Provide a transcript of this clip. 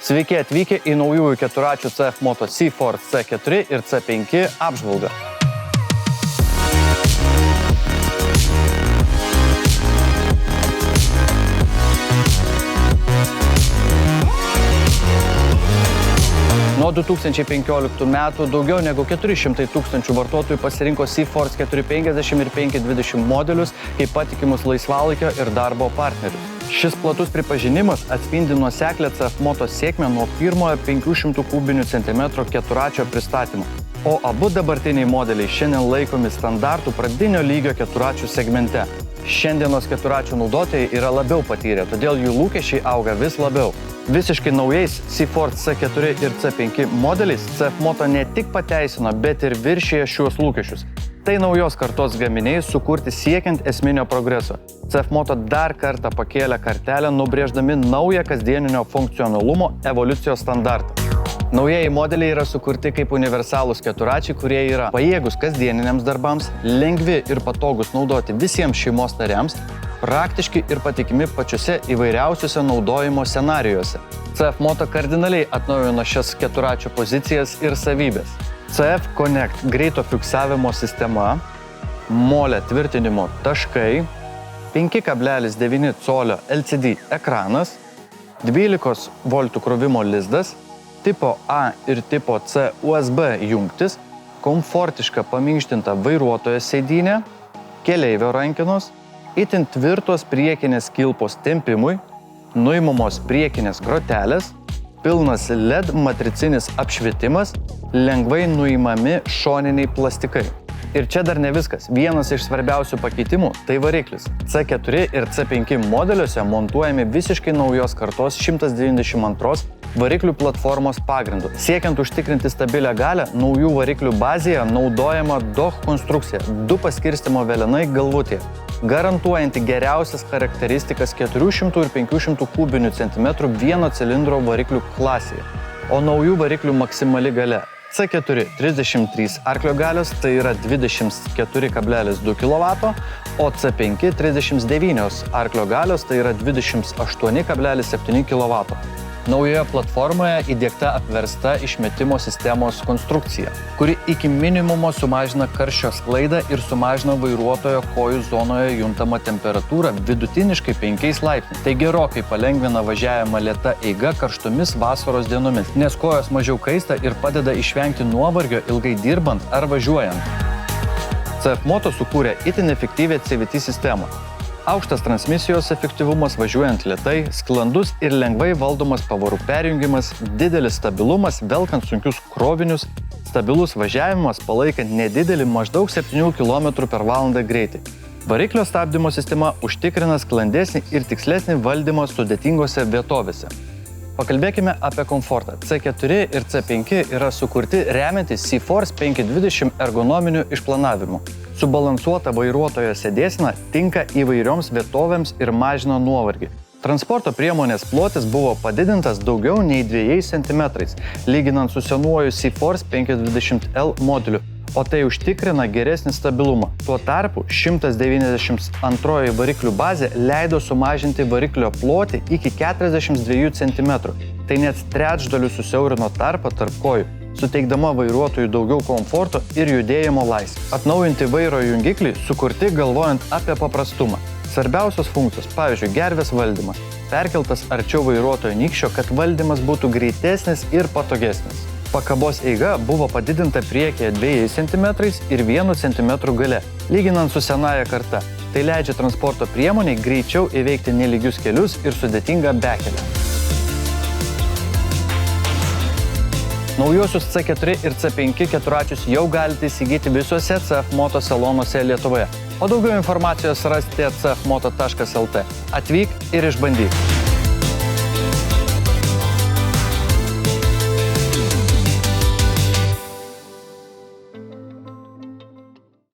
Sveiki atvykę į naujųjų keturračių CF Moto C-Force C4 ir C5 apžvalgą. Nuo 2015 metų daugiau negu 400 000 vartotojų pasirinko C-Force 450 ir 520 modelius kaip patikimus laisvalaikio ir darbo partnerius. Šis platus pripažinimas atspindi nuoseklią CF Moto sėkmę nuo pirmojo 500 kubinių centimetrų keturračio pristatymo. O abu dabartiniai modeliai šiandien laikomi standartų pradinio lygio keturračių segmente. Šiandienos keturračių naudotojai yra labiau patyrę, todėl jų lūkesčiai auga vis labiau. Visiškai naujais C-Force C4 ir C5 modeliais CF Moto ne tik pateisino, bet ir viršija šiuos lūkesčius. Tai naujos kartos gaminiai sukurti siekiant esminio progreso. CF Moto dar kartą pakėlė kartelę, nubrėždami naują kasdieninio funkcionalumo evoliucijos standartą. Naujieji modeliai yra sukurti kaip universalūs keturračiai, kurie yra pajėgus kasdieniniams darbams, lengvi ir patogus naudoti visiems šeimos nariams, praktiški ir patikimi pačiuose įvairiausiuose naudojimo scenarijuose. CF Moto kardinaliai atnaujino šias keturračio pozicijas ir savybės. CF Connect greito fiksavimo sistema, molio tvirtinimo taškai, 5,9 colio LCD ekranas, 12 V krovimo lizdas, tipo A ir tipo C USB jungtis, komfortiška paminkštinta vairuotojo sėdynė, keleivio rankenos, itin tvirtos priekinės kilpos tempimui, nuimamos priekinės grotelės, pilnas LED matricinis apšvietimas, lengvai nuimami šoniniai plastikai. Ir čia dar ne viskas. Vienas iš svarbiausių pakeitimų – tai variklis. C4 ir C5 modeliuose montuojami visiškai naujos kartos 192 variklių platformos pagrindu. Siekiant užtikrinti stabilią galią, naujų variklių bazėje naudojama DOH konstrukcija – 2 paskirstymo velenai galvutėje, garantuojanti geriausias charakteristikas 400 ir 500 kubinių centimetrų vieno cilindro variklių klasėje. O naujų variklių maksimali galia – C4 33 arklio galios, tai yra 24,2 kW, o C5 39 arklio galios, tai yra 28,7 kW. Naujoje platformoje įdiegta apversta išmetimo sistemos konstrukcija, kuri iki minimumo sumažina karščio sklaidą ir sumažina vairuotojo kojų zonoje juntamą temperatūrą vidutiniškai 5 laipsniais. Tai gerokai palengvina važiavimą lėta eiga karštomis vasaros dienomis, nes kojos mažiau kaista ir padeda išvengti nuovargio ilgai dirbant ar važiuojant. CF Moto sukūrė itin efektyvią CVT sistemą. Aukštas transmisijos efektyvumas važiuojant lėtai, sklandus ir lengvai valdomas pavarų perjungimas, didelis stabilumas velkant sunkius krovinius, stabilus važiavimas palaikant nedidelį maždaug 7 km/h greitį. Variklio stabdymo sistema užtikrina sklandesnį ir tikslesnį valdymą sudėtingose vietovėse. Pakalbėkime apie komfortą. C4 ir C5 yra sukurti remiantis C-Force 520 ergonominiu išplanavimu. Subalansuota vairuotojo sėdėsena tinka įvairioms vietovėms ir mažina nuovargį. Transporto priemonės plotis buvo padidintas daugiau nei 2 cm, lyginant su senuoju C-Force 520L modeliu, o tai užtikrina geresnį stabilumą. Tuo tarpu 192 variklių bazė leido sumažinti variklio plotį iki 42 cm. Tai net trečdaliu susiaurino tarpą tarp kojų, suteikdama vairuotojui daugiau komforto ir judėjimo laisvės. Atnaujinti vairo jungikliai sukurti galvojant apie paprastumą. Svarbiausios funkcijos, pavyzdžiui, gervės valdymas, perkeltas arčiau vairuotojo nykščio, kad valdymas būtų greitesnis ir patogesnis. Pakabos eiga buvo padidinta priekyje 2 cm ir 1 cm gale, lyginant su senaja karta. Tai leidžia transporto priemoniai greičiau įveikti nelygius kelius ir sudėtingą bekelę. Naujuosius C4 ir C5 keturračius jau galite įsigyti visuose CF Moto salonuose Lietuvoje, o daugiau informacijos rasite cfmoto.lt. Atvyk ir išbandyk.